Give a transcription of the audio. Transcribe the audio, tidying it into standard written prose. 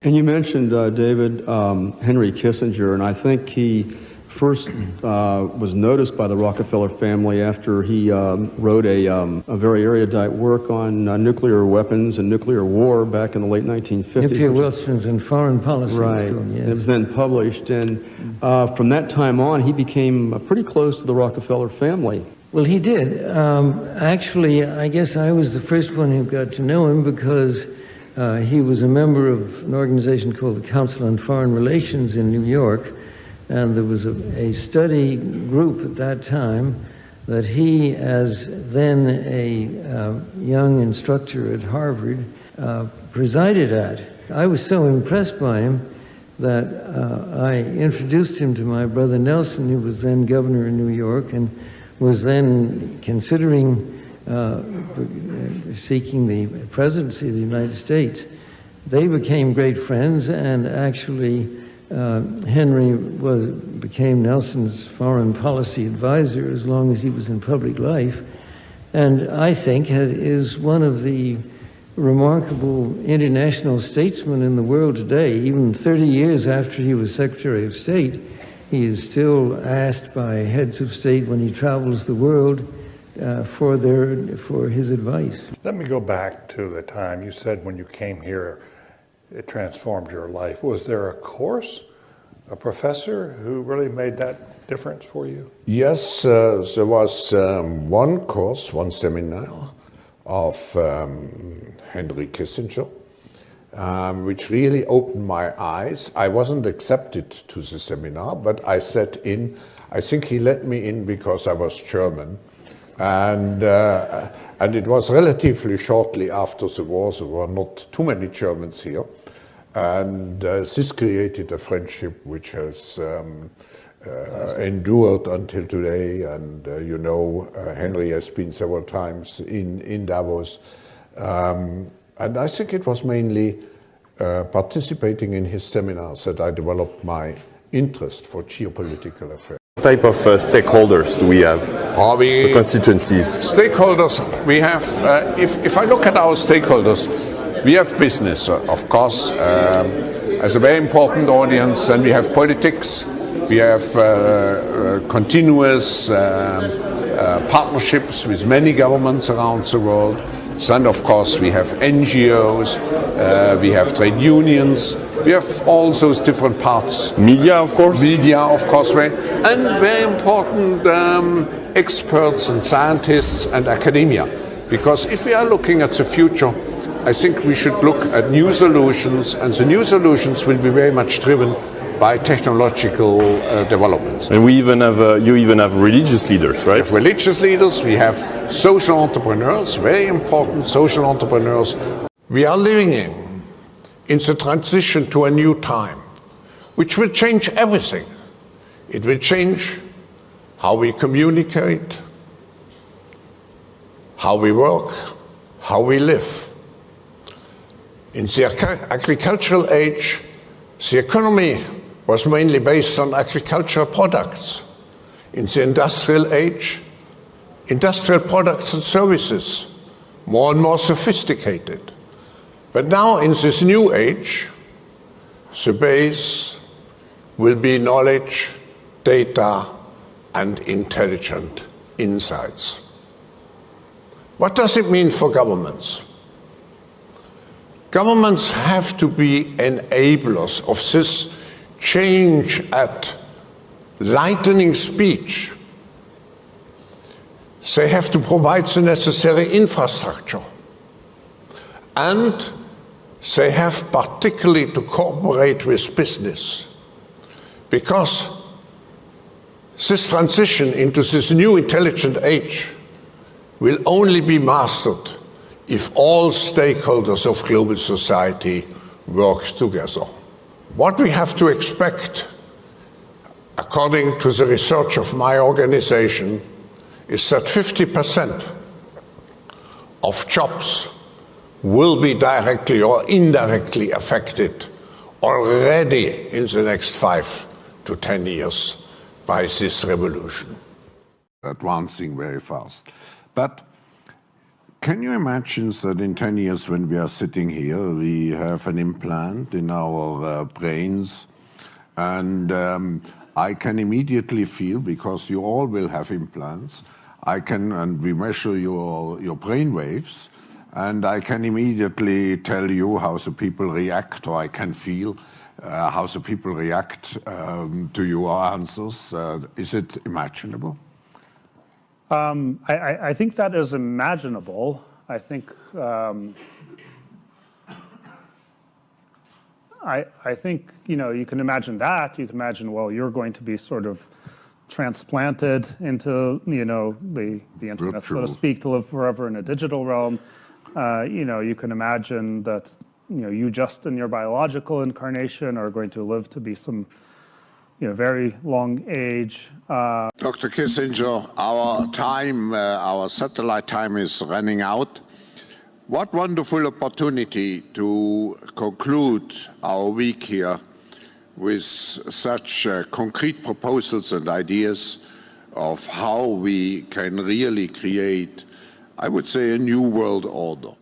And you mentioned, David, Henry Kissinger, and I think he first was noticed by the Rockefeller family after he wrote a very erudite work on nuclear weapons and nuclear war back in the late 1950s. Nuclear weapons and foreign policy. Right. Yes. It was then published, and from that time on, he became pretty close to the Rockefeller family. Well, he did. Actually, I guess I was the first one who got to know him because he was a member of an organization called the Council on Foreign Relations in New York, and there was a study group at that time that he, as then a young instructor at Harvard, presided at. I was so impressed by him that I introduced him to my brother Nelson, who was then governor in New York and was then considering seeking the presidency of the United States. They became great friends, and actually Henry became Nelson's foreign policy advisor as long as he was in public life, and I think is one of the remarkable international statesmen in the world today. Even 30 years after he was Secretary of State, he is still asked by heads of state when he travels the world for his advice. Let me go back to the time you said when you came here, it transformed your life. Was there a course, a professor who really made that difference for you? Yes, there was one course, one seminar of Henry Kissinger, which really opened my eyes. I wasn't accepted to the seminar, but I sat in. I think he let me in because I was German. And it was relatively shortly after the war. There were not too many Germans here. And this created a friendship which has endured until today. And you know, Henry has been several times in Davos. And I think it was mainly participating in his seminars that I developed my interest for geopolitical affairs. What type of stakeholders do we have? The constituencies? Stakeholders, we have, if I look at our stakeholders, we have business, of course, as a very important audience, and we have politics, we have continuous partnerships with many governments around the world. Then, of course, we have NGOs, we have trade unions, we have all those different parts. Media, of course. Media, of course, and very important experts and scientists and academia. Because if we are looking at the future, I think we should look at new solutions, and the new solutions will be very much driven by technological developments. And we even have, you even have religious leaders, right? We have religious leaders, we have social entrepreneurs, very important social entrepreneurs. We are living in the transition to a new time, which will change everything. It will change how we communicate, how we work, how we live. In the agricultural age, the economy was mainly based on agricultural products. In the industrial age, industrial products and services, more and more sophisticated. But now in this new age, the base will be knowledge, data, and intelligent insights. What does it mean for governments? Governments have to be enablers of this change at lightning speed. They have to provide the necessary infrastructure. And they have particularly to cooperate with business. Because this transition into this new intelligent age will only be mastered if all stakeholders of global society work together. What we have to expect, according to the research of my organization, is that 50% of jobs will be directly or indirectly affected already in the next 5 to 10 years by this revolution. Advancing very fast. But Can you imagine that in 10 years when we are sitting here, we have an implant in our brains, and I can immediately feel, because you all will have implants, and we measure your brain waves, and I can immediately tell you how the people react, or I can feel how the people react to your answers. Is it imaginable? I think that is imaginable. I think I think, you know, you can imagine that. You can imagine, well, you're going to be sort of transplanted into, you know, the internet, so to speak, to live forever in a digital realm. You know, you can imagine that, you know, you just in your biological incarnation are going to live to be some, you know, very long age. Dr. Kissinger, our time, our satellite time is running out. What wonderful opportunity to conclude our week here with such concrete proposals and ideas of how we can really create, I would say, a new world order.